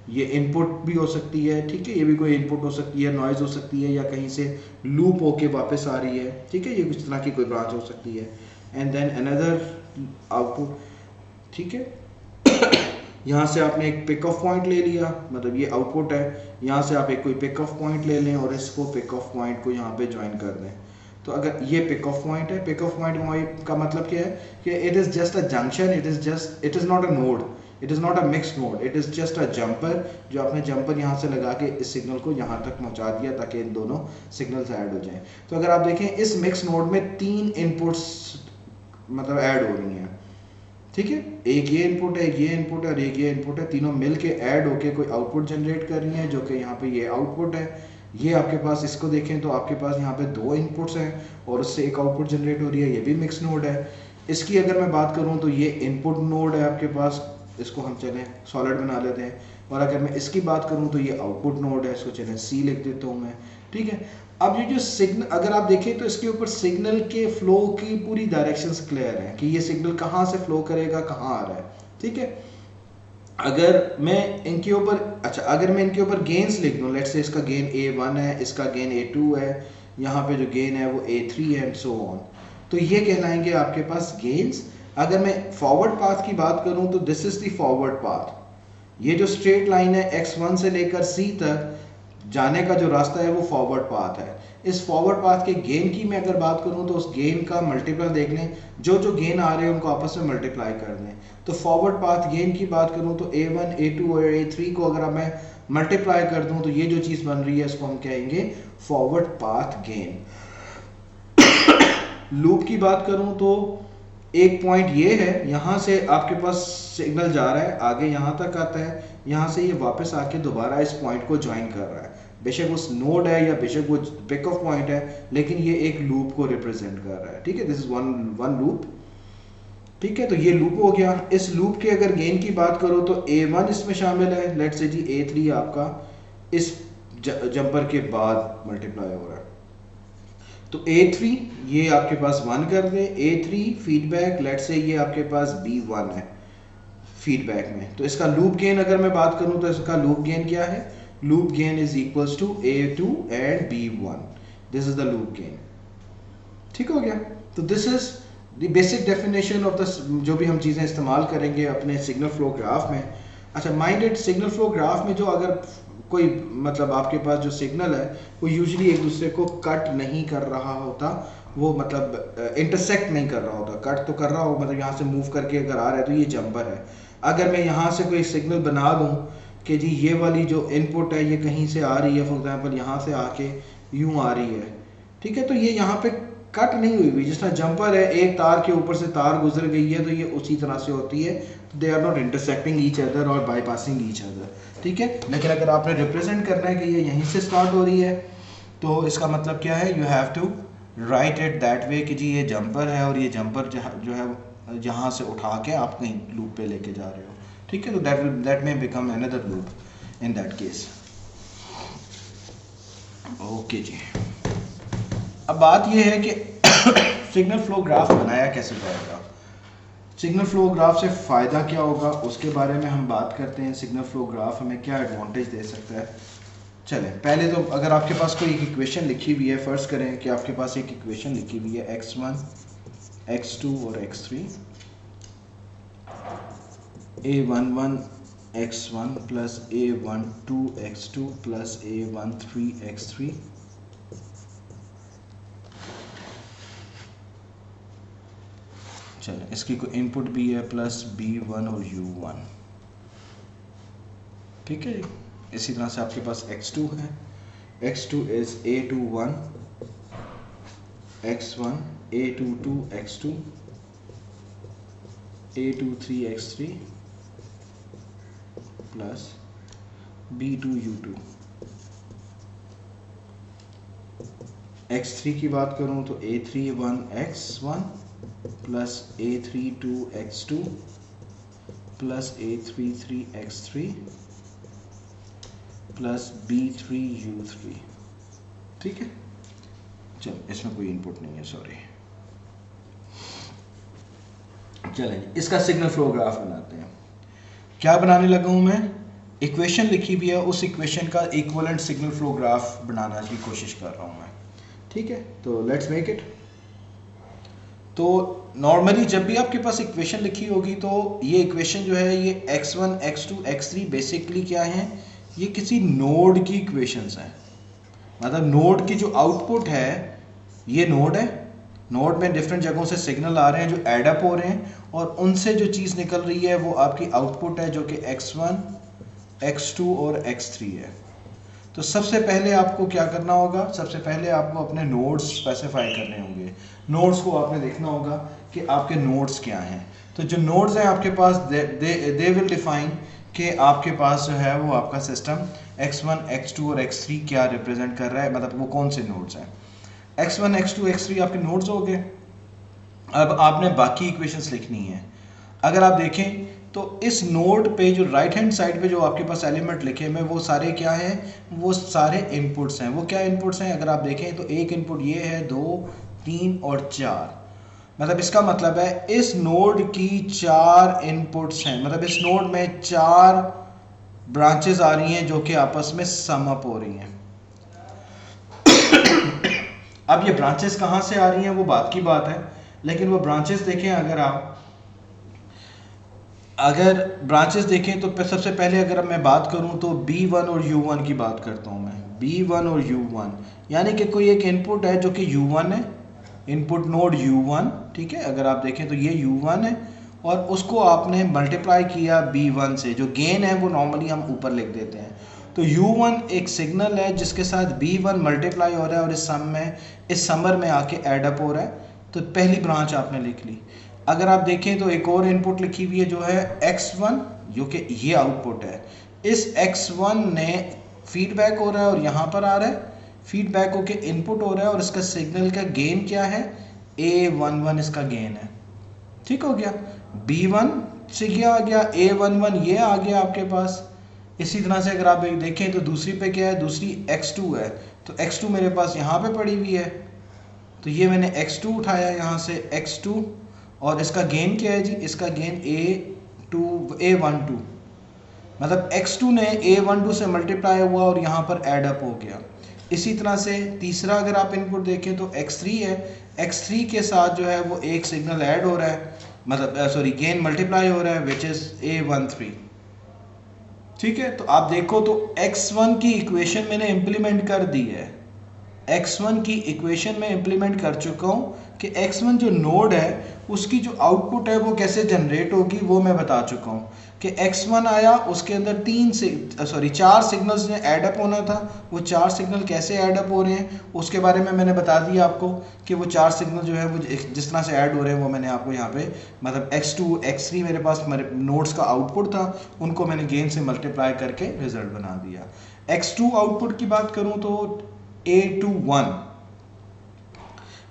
ये इनपुट भी हो सकती है, ठीक है, ये भी कोई इनपुट हो सकती है, नॉइज हो सकती है, या कहीं से लूप होके वापस आ रही है, ठीक है, ये कुछ तरह की कोई ब्रांच हो सकती है। एंड देन अनदर आउटपुट, ठीक है। यहाँ से आपने एक पिक ऑफ पॉइंट ले लिया, मतलब ये आउटपुट है, यहाँ से आप एक कोई पिक ऑफ पॉइंट ले लें और इसको पिक ऑफ पॉइंट को यहाँ पे ज्वाइन कर दें। तो अगर ये पिक ऑफ पॉइंट है, पिक ऑफ पॉइंट का मतलब क्या है कि it is just a junction, it is not a node, it is not a mix node, it is just a jumper, जो आपने जंपर यहाँ से लगा के इस सिग्नल को यहाँ तक पहुँचा दिया ताकि इन दोनों सिग्नल्स ऐड हो जाएं। तो अगर आप देखें इस मिक्स नोड में 3 इनपुट्स मतलब ऐड हो रही हैं, ठीक है, एक ये इनपुट है, एक ये इनपुट है और एक ये इनपुट है, तीनों मिलके ऐड होके कोई आउटपुट जनरेट कर रही हैं, जो कि यहाँ पे ये आउटपुट है। ये आपके पास, इसको देखें तो आपके पास यहाँ पे 2 इनपुट्स हैं और उससे एक आउटपुट जनरेट हो रही है, ये भी मिक्स नोड है। इसकी अगर मैं बात करूँ तो ये इनपुट नोड है आपके पास, इसको हम चलें सॉलिड बना लेते हैं, और अगर मैं इसकी बात करूँ तो ये आउटपुट नोड है, इसको चलें सी लिख देता हूँ मैं, ठीक है। अब ये जो सिग्नल, अगर आप देखें तो इसके ऊपर सिग्नल के फ्लो की पूरी डायरेक्शंस क्लियर है कि ये सिग्नल कहाँ से फ्लो करेगा, कहाँ आ रहा है, ठीक है। अगर मैं इनके ऊपर, अच्छा, अगर मैं इनके ऊपर गेन्स लिख दूँ, लेट्स से इसका गेन A1 है, इसका गेन A2 है, यहाँ पे जो गेन है वो A3 है एंड सो ऑन, तो ये कहलाएंगे आपके पास गेन्स। अगर मैं फॉरवर्ड पाथ की बात करूँ तो this is the forward path, ये जो स्ट्रेट लाइन है x1 से लेकर c तक जाने का जो रास्ता है वो फॉरवर्ड पाथ है। इस फॉरवर्ड पाथ के गेन की मैं अगर बात करूं तो उस गेन का मल्टीपल देख लें, जो जो गेन आ रहे हैं उनको आपस में मल्टीप्लाई कर दें। तो फॉरवर्ड पाथ गेन की बात करूं तो A1 A2 और A3 को अगर मैं मल्टीप्लाई कर दूं तो ये जो चीज़ बन रही है इसको हम कहेंगे फॉरवर्ड पाथ गेन। लूप की बात करूं तो एक पॉइंट ये है, यहाँ से आपके पास सिग्नल जा रहा है आगे यहाँ तक आता है, यहाँ से ये वापस आके दोबारा इस पॉइंट को ज्वाइन कर रहा है, बेशक वो नोड है या बेशक वो पिक ऑफ पॉइंट है, लेकिन ये एक लूप को रिप्रेजेंट कर रहा है, ठीक है, दिस इज वन लूप, ठीक है। तो ये लूप हो गया। इस लूप के अगर गेन की बात करो तो A1 इसमें शामिल है, लेट्स से जी A3 आपका इस जंपर के बाद मल्टीप्लाई हो रहा है, तो A3 ये आपके पास 1 कर दे, A3 फीडबैक, लेट्स से ये आपके पास B1 है फीडबैक में, तो इसका लूप गेन अगर मैं बात करूं तो इसका लूप गेन क्या है, loop gain is equals to A2 and B1, this is the loop gain, ठीक हो गया। तो this is the basic definition of the, जो भी हम चीज़ें इस्तेमाल करेंगे अपने सिग्नल फ्लो ग्राफ में। अच्छा, माइंडेड सिग्नल फ्लो ग्राफ में जो अगर कोई मतलब आपके पास जो सिग्नल है वो यूजुअली एक दूसरे को कट नहीं कर रहा होता, वो मतलब इंटरसेक्ट नहीं कर रहा होता, कट तो कर रहा हो मतलब यहाँ से मूव करके अगर आ रहा है तो ये जंपर है। अगर मैं यहाँ से कोई सिग्नल बना दूँ कि जी ये वाली जो इनपुट है ये कहीं से आ रही है, फॉर एग्जांपल यहाँ से आके यूँ आ रही है, ठीक है, तो ये यहाँ पे कट नहीं हुई हुई, जिस तरह जंपर है एक तार के ऊपर से तार गुजर गई है तो ये उसी तरह से होती है, they are not intersecting each other और बाईपासिंग ईच अदर, ठीक है। लेकिन अगर आपने रिप्रेजेंट करना है कि ये यहीं से स्टार्ट हो रही है तो इसका मतलब क्या है, you have to write it that way कि जी ये जंपर है और ये जंपर जो है जहाँ से उठा के आप कहीं लूप पे लेके जा रहे हो, ठीक है, तो that may become another loop in that case. Okay जी, अब बात ये है कि सिग्नल फ्लो ग्राफ बनाया कैसे जाएगा, सिग्नल फ्लो ग्राफ से फ़ायदा क्या होगा उसके बारे में हम बात करते हैं। सिग्नल फ्लो ग्राफ हमें क्या एडवांटेज दे सकता है। चलें, पहले तो अगर आपके पास कोई एक इक्वेशन लिखी हुई है, फ़र्ज़ करें कि आपके पास एक इक्वेशन लिखी हुई है x1 x2 और x3, a11 x1 plus a12 x2 plus a13 x3, चलें इसकी कोई इनपुट भी है प्लस b1 और u1, ठीक है। इसी तरह से आपके पास x2 है, x2 is a21 x1 a22 x2 a23 x3 plus b2 u2 x3 की बात करूं तो a31 x1 plus a32 x2 plus a33 x3 plus b3 u3। ठीक है, चल इसमें कोई इनपुट नहीं है, सॉरी। चलें इसका सिग्नल फ्लो ग्राफ बनाते हैं। क्या बनाने लगा हूं मैं, इक्वेशन लिखी भी है, उस इक्वेशन का इक्विवेलेंट सिग्नल फ्लो ग्राफ बनाने की कोशिश कर रहा हूं मैं। ठीक है, तो लेट्स मेक इट। तो नॉर्मली जब भी आपके पास इक्वेशन लिखी होगी तो ये इक्वेशन जो है ये x1 x2 x3 बेसिकली क्या है, ये किसी नोड की इक्वेशंस हैं। मतलब नोड की जो आउटपुट है, ये नोड है, नोड में डिफरेंट जगहों से सिग्नल आ रहे हैं जो एड अप हो रहे हैं, और उनसे जो चीज़ निकल रही है वो आपकी आउटपुट है, जो कि x1 x2 और x3 है। तो सबसे पहले आपको क्या करना होगा, सबसे पहले आपको अपने नोड्स स्पेसिफाई करने होंगे। नोड्स को आपने देखना होगा कि आपके नोड्स क्या हैं। तो जो नोड्स हैं आपके पास, दे विल डिफाइन कि आपके पास जो है वो आपका सिस्टम x1 x2 और x3 क्या रिप्रेजेंट कर रहा है, मतलब वो कौन से नोड्स हैं। x1 x2 x3 आपके नोड्स हो गए। अब आपने बाकी इक्वेशंस लिखनी है। अगर आप देखें तो इस नोड पे जो राइट हैंड साइड पे जो आपके पास एलिमेंट लिखे हुए वो सारे क्या हैं, वो सारे इनपुट्स हैं। वो क्या इनपुट्स हैं, अगर आप देखें तो एक इनपुट ये है, 2 3 और 4। मतलब इसका मतलब है इस नोड की 4 इनपुट्स हैं। मतलब इस नोड में 4 ब्रांचेस आ रही हैं जो कि आपस में सम अप हो रही हैं। अब ये ब्रांचेस कहाँ से आ रही हैं वो बात की बात है, लेकिन वो ब्रांचेस देखें, अगर ब्रांचेस देखें तो सबसे पहले अगर मैं बात करूं तो B1 और U1 की बात करता हूं मैं। B1 और U1 यानी कि कोई एक इनपुट है जो कि U1 है, इनपुट नोड U1। ठीक है, अगर आप देखें तो ये U1 है और उसको आपने मल्टीप्लाई किया B1 से। जो गेन है वो नॉर्मली हम ऊपर लिख देते हैं। तो U1 एक सिग्नल है जिसके साथ B1 मल्टीप्लाई हो रहा है और इस समर में आके एड अप हो रहा है। तो पहली ब्रांच आपने लिख ली। अगर आप देखें तो एक और इनपुट लिखी हुई है जो है x1, जो कि ये आउटपुट है। इस x1 ने फीडबैक हो रहा है और यहाँ पर आ रहा है, फीडबैक होके इनपुट हो रहा है और इसका सिग्नल का गेन क्या है, A11 इसका गेन है। ठीक हो गया, B1 से ये आ गया, A11 ये आ गया आपके पास। इसी तरह से अगर आप देखें तो दूसरी पे क्या है, दूसरी x2 है। तो x2 मेरे पास यहाँ पे पड़ी हुई है, तो ये मैंने x2 उठाया यहाँ से, x2, और इसका गेन क्या है जी, इसका गेन A12, मतलब x2 ने A12 से मल्टीप्लाई हुआ और यहाँ पर एड अप हो गया। इसी तरह से तीसरा अगर आप इनपुट देखें तो x3 है, x3 के साथ जो है वो एक सिग्नल ऐड हो रहा है, मतलब सॉरी गेन मल्टीप्लाई हो रहा है, विच इज़ A13। ठीक है, तो आप देखो तो x1 की इक्वेशन मैंने इम्प्लीमेंट कर दी है। x1 की इक्वेशन में इम्प्लीमेंट कर चुका हूँ कि x1 जो नोड है उसकी जो आउटपुट है वो कैसे जनरेट होगी, वो मैं बता चुका हूँ कि x1 आया, उसके अंदर 4 सिग्नल्स ने ऐड अप होना था। वो 4 सिग्नल कैसे ऐड अप हो रहे हैं उसके बारे में मैंने बता दिया आपको कि वो 4 सिग्नल जो है वो जिस तरह से ऐड हो रहे हैं वो मैंने आपको यहाँ पे, मतलब x2 x3 मेरे पास नोड्स का आउटपुट था, उनको मैंने गेन से मल्टीप्लाई करके रिजल्ट बना दिया। x2 आउटपुट की बात करूँ तो A21,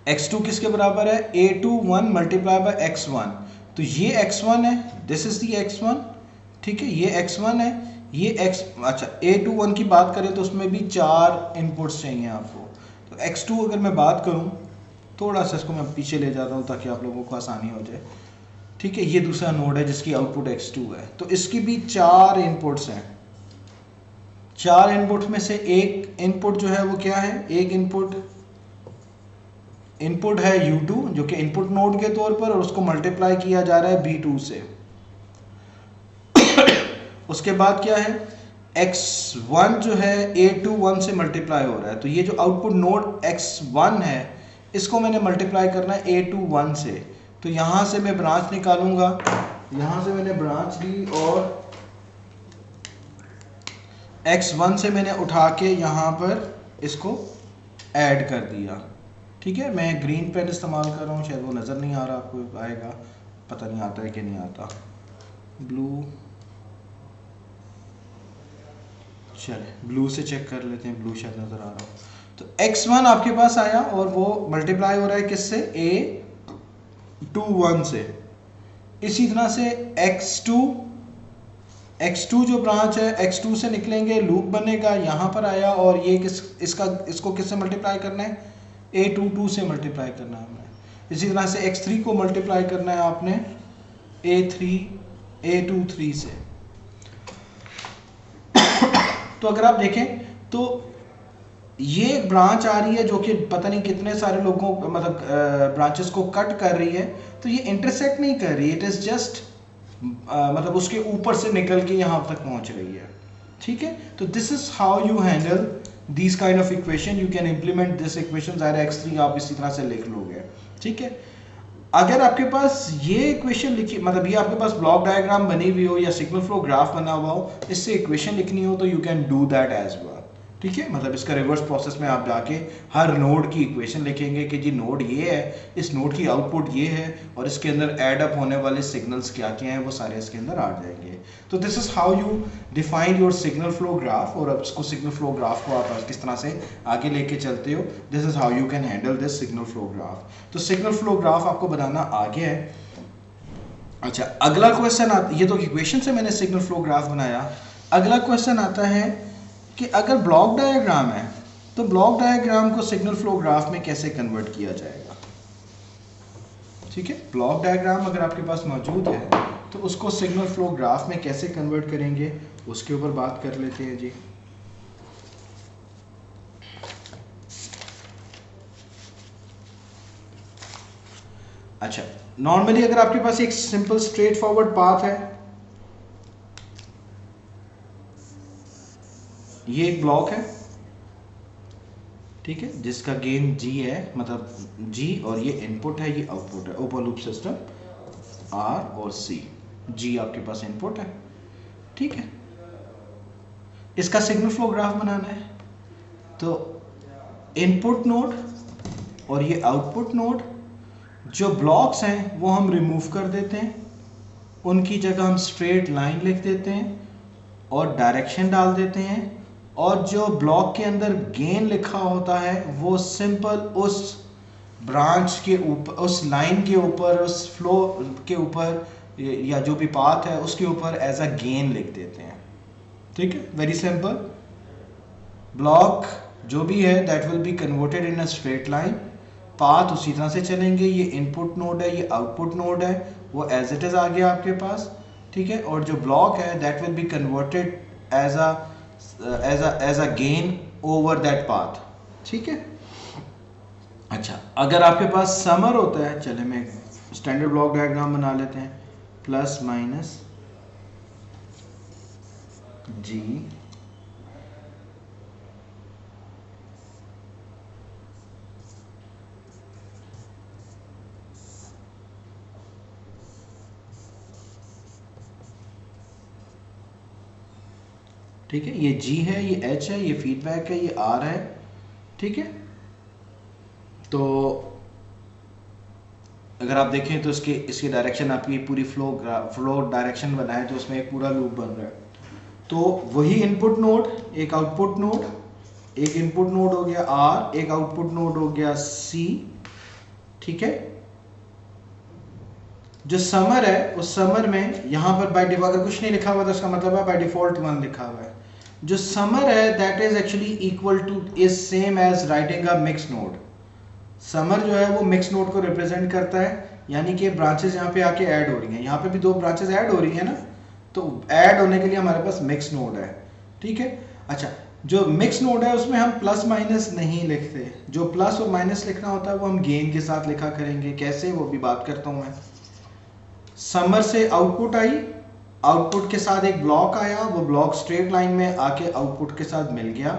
x2 किसके बराबर है, A21 मल्टीप्लाई बाय x1। तो ये x1 है, दिस इज दी x1। ठीक है, ये x1 है, ये अच्छा A21 की बात करें तो उसमें भी 4 इनपुट्स चाहिए आपको। तो x2 अगर मैं बात करूं, थोड़ा सा इसको मैं पीछे ले जाता हूं ताकि आप लोगों को आसानी हो जाए। ठीक है, ये दूसरा नोड है जिसकी आउटपुट x2 है, तो इसकी भी 4 इनपुट्स हैं। 4 इनपुट में से एक इनपुट जो है वो क्या है, एक इनपुट है U2 जो कि इनपुट नोड के तौर पर, और उसको मल्टीप्लाई किया जा रहा है B2 से। उसके बाद क्या है, x1 जो है A21 से मल्टीप्लाई हो रहा है। तो ये जो आउटपुट नोड x1 है इसको मैंने मल्टीप्लाई करना है A21 से। तो यहां से मैं ब्रांच निकालूंगा, यहां से मैंने ब्रांच ली और x1 से मैंने उठा के यहाँ पर इसको ऐड कर दिया। ठीक है, मैं ग्रीन पेन इस्तेमाल कर रहा हूँ, शायद वो नज़र नहीं आ रहा आपको, आएगा पता नहीं आता है कि नहीं आता। ब्लू, चले ब्लू से चेक कर लेते हैं, ब्लू शायद नज़र आ रहा हो। तो x1 आपके पास आया और वो मल्टीप्लाई हो रहा है किससे, a21 से। इसी तरह से x2 जो ब्रांच है, x2 से निकलेंगे, लूप बनेगा, यहाँ पर आया और ये इसको किससे मल्टीप्लाई करना है, a22 से मल्टीप्लाई करना है हमने। इसी तरह से x3 को मल्टीप्लाई करना है आपने a23 से। तो अगर आप देखें तो ये एक ब्रांच आ रही है जो कि पता नहीं कितने सारे लोगों मतलब ब्रांचेस को कट कर रही है, तो ये इंटरसेक्ट नहीं कर रही, इट इज जस्ट मतलब उसके ऊपर से निकल के यहाँ तक पहुँच रही है। ठीक है, तो this is how you handle this kind of equation, you can implement this equation. ज़ाहिर x3 आप इसी तरह से लिख लोगे। ठीक है, अगर आपके पास ये इक्वेशन लिखी, मतलब ये आपके पास ब्लॉक डायग्राम बनी हुई हो या सिग्नल फ्लो ग्राफ बना हुआ हो, इससे इक्वेशन लिखनी हो तो you can do that as well. ठीक है, मतलब इसका रिवर्स प्रोसेस में आप जाके हर नोड की इक्वेशन लिखेंगे कि जी नोड ये है, इस नोड की आउटपुट ये है और इसके अंदर ऐड अप होने वाले सिग्नल्स क्या क्या हैं वो सारे इसके अंदर आ जाएंगे। तो this is how you define your signal flow graph, और अब इसको सिग्नल फ्लो ग्राफ को आप किस तरह से आगे लेके चलते हो, this is how you can handle this signal flow graph. तो सिग्नल फ्लो ग्राफ आपको बनाना आ गया है। अच्छा, अगला क्वेश्चन ये तो इक्वेशन से मैंने सिग्नल फ्लो ग्राफ बनाया। अगला क्वेश्चन आता है कि अगर ब्लॉक डायग्राम है तो ब्लॉक डायग्राम को सिग्नल फ्लो ग्राफ में कैसे कन्वर्ट किया जाएगा। ठीक है, ब्लॉक डायग्राम अगर आपके पास मौजूद है तो उसको सिग्नल फ्लो ग्राफ में कैसे कन्वर्ट करेंगे, उसके ऊपर बात कर लेते हैं जी। अच्छा, नॉर्मली अगर आपके पास एक सिंपल स्ट्रेट फॉरवर्ड पाथ है, ये एक ब्लॉक है, ठीक है, जिसका गेन g है, मतलब g, और ये इनपुट है, ये आउटपुट है। ओपन लूप सिस्टम r और c, g आपके पास इनपुट है। ठीक है, इसका सिग्नल फ्लो ग्राफ बनाना है तो इनपुट नोड और ये आउटपुट नोड, जो ब्लॉक्स हैं वो हम रिमूव कर देते हैं, उनकी जगह हम स्ट्रेट लाइन लिख देते हैं और डायरेक्शन डाल देते हैं, और जो ब्लॉक के अंदर गेन लिखा होता है वो सिंपल उस ब्रांच के ऊपर, उस लाइन के ऊपर, उस फ्लो के ऊपर या जो भी पाथ है उसके ऊपर एज अ गेन लिख देते हैं। ठीक है, वेरी सिंपल। ब्लॉक जो भी है that will be converted in a straight line, path उसी तरह से चलेंगे, ये इनपुट नोड है, ये आउटपुट नोड है, वो एज इट इज आ गया आपके पास। ठीक है, और जो ब्लॉक है that will be converted as a gain over that path. ठीक है, अच्छा, अगर आपके पास समर होता है, चले मैं स्टैंडर्ड ब्लॉक डायग्राम बना लेते हैं, प्लस माइनस जी ठीक है, ये G है, ये H है, ये फीडबैक है, ये R है। ठीक है, तो अगर आप देखें तो इसके डायरेक्शन आपकी पूरी फ्लो डायरेक्शन बना है, तो उसमें एक पूरा लूप बन रहा है। तो वही इनपुट नोड, एक आउटपुट नोड, एक इनपुट नोड हो गया R, एक आउटपुट नोड हो गया C। ठीक है, जो समर है उस समर में यहाँ पर बाय डिफॉल्ट अगर कुछ नहीं लिखा हुआ तो उसका मतलब है बाय डिफॉल्ट 1 लिखा हुआ है। जो समर है that is actually equal to, is same as writing a mix node. Summer जो है वो मिक्स नोड को रिप्रेजेंट करता है, यानी कि ब्रांचेस यहाँ पे आके ऐड हो रही हैं, यहाँ पे भी 2 ब्रांचेस ऐड हो रही है ना, तो ऐड होने के लिए हमारे पास मिक्स नोड है। ठीक है, अच्छा, जो मिक्स नोड है उसमें हम प्लस माइनस नहीं लिखते, जो प्लस और माइनस लिखना होता है वो हम गेन के साथ लिखा करेंगे। कैसे, वो भी बात करता हूँ मैं। समर से आउटपुट आई, आउटपुट के साथ एक ब्लॉक आया, वो ब्लॉक स्ट्रेट लाइन में आके आउटपुट के साथ मिल गया।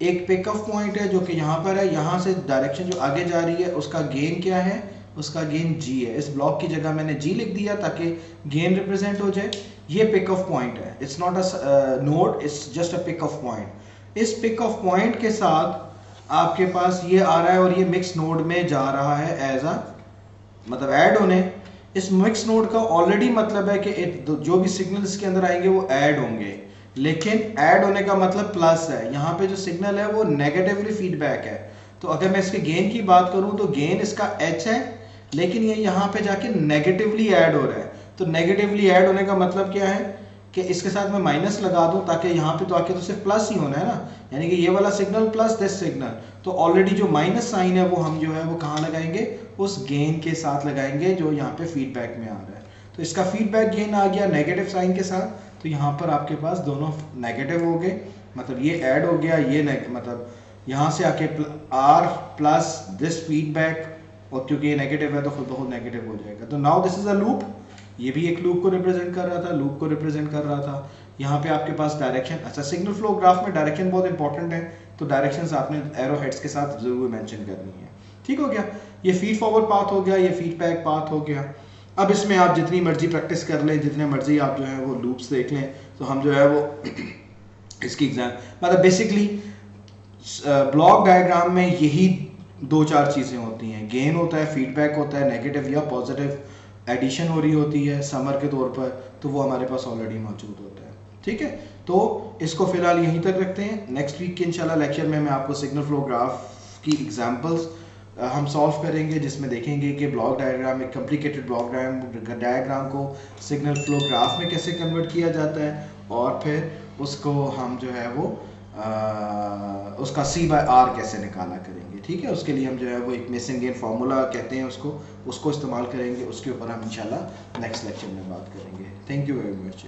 एक पिक ऑफ पॉइंट है जो कि यहाँ पर है, यहाँ से डायरेक्शन जो आगे जा रही है उसका गेन क्या है, उसका गेन G है। इस ब्लॉक की जगह मैंने G लिख दिया ताकि गेन रिप्रेजेंट हो जाए। ये पिक ऑफ पॉइंट है, it's not a node, it's just a pick off point. इस पिक ऑफ पॉइंट के साथ आपके पास ये आ रहा है और ये मिक्स नोड में जा रहा है एज अ, मतलब ऐड होने। इस मिक्स नोड का ऑलरेडी मतलब है कि जो भी सिग्नल इसके अंदर आएंगे वो ऐड होंगे। लेकिन ऐड होने का मतलब प्लस है, यहाँ पे जो सिग्नल है वो नेगेटिवली फीडबैक है। तो अगर मैं इसके गेन की बात करूं तो गेन इसका h है, लेकिन ये यहाँ पे जाके नेगेटिवली ऐड हो रहा है। तो नेगेटिवली ऐड होने का मतलब क्या है कि इसके साथ मैं माइनस लगा दूं ताकि यहाँ पे तो आके तो सिर्फ प्लस ही होना है ना, यानी कि ये वाला सिग्नल प्लस दिस सिग्नल। तो ऑलरेडी जो माइनस साइन है वो हम जो है वो कहाँ लगाएंगे, उस गेन के साथ लगाएंगे जो यहाँ पे फीडबैक में आ रहा है। तो इसका फीडबैक गेन आ गया नेगेटिव साइन के साथ, तो यहाँ पर आपके पास दोनों नेगेटिव हो गए, मतलब ये ऐड हो गया, ये मतलब यहाँ से आके आर प्लस दिस फीडबैक, और क्योंकि ये नेगेटिव है तो खुद बहुत नेगेटिव हो जाएगा। तो now this is a loop, ये भी एक लूप को रिप्रेजेंट कर रहा था, लूप को रिप्रेजेंट कर रहा था। यहाँ पे आपके पास डायरेक्शन, अच्छा सिग्नल फ्लो ग्राफ में डायरेक्शन बहुत इंपॉर्टेंट है, तो डायरेक्शंस आपने एरो हेड्स के साथ जरूर मेंशन करनी है। ठीक हो गया, ये फीड फॉरवर्ड पाथ हो गया, ये फीडबैक पाथ हो गया। अब इसमें आप जितनी मर्जी प्रैक्टिस कर लें, जितने मर्जी आप जो है वो लूप्स देख लें, तो हम जो है वो इसकी एग्जाम मतलब बेसिकली ब्लॉक डायग्राम में यही दो चार चीज़ें होती हैं, गेन होता है, फीडबैक होता है, नेगेटिव या पॉजिटिव एडिशन हो रही होती है समर के तौर पर, तो वो हमारे पास ऑलरेडी मौजूद होता है। ठीक है, तो इसको फिलहाल यहीं तक रखते हैं। नेक्स्ट वीक के इंशाल्लाह लेक्चर में मैं आपको सिग्नल फ्लो ग्राफ की एग्जांपल्स हम सॉल्व करेंगे, जिसमें देखेंगे कि ब्लॉक डायग्राम, एक कॉम्प्लिकेटेड ब्लॉक डायग्राम को सिग्नल फ्लो ग्राफ में कैसे कन्वर्ट किया जाता है, और फिर उसको हम जो है वो उसका C/R कैसे निकाला करेंगे। ठीक है, उसके लिए हम जो है वो एक मेसन गेन फार्मूला कहते हैं उसको इस्तेमाल करेंगे। उसके ऊपर हम इंशाल्लाह नेक्स्ट लेक्चर में बात करेंगे। Thank you very much.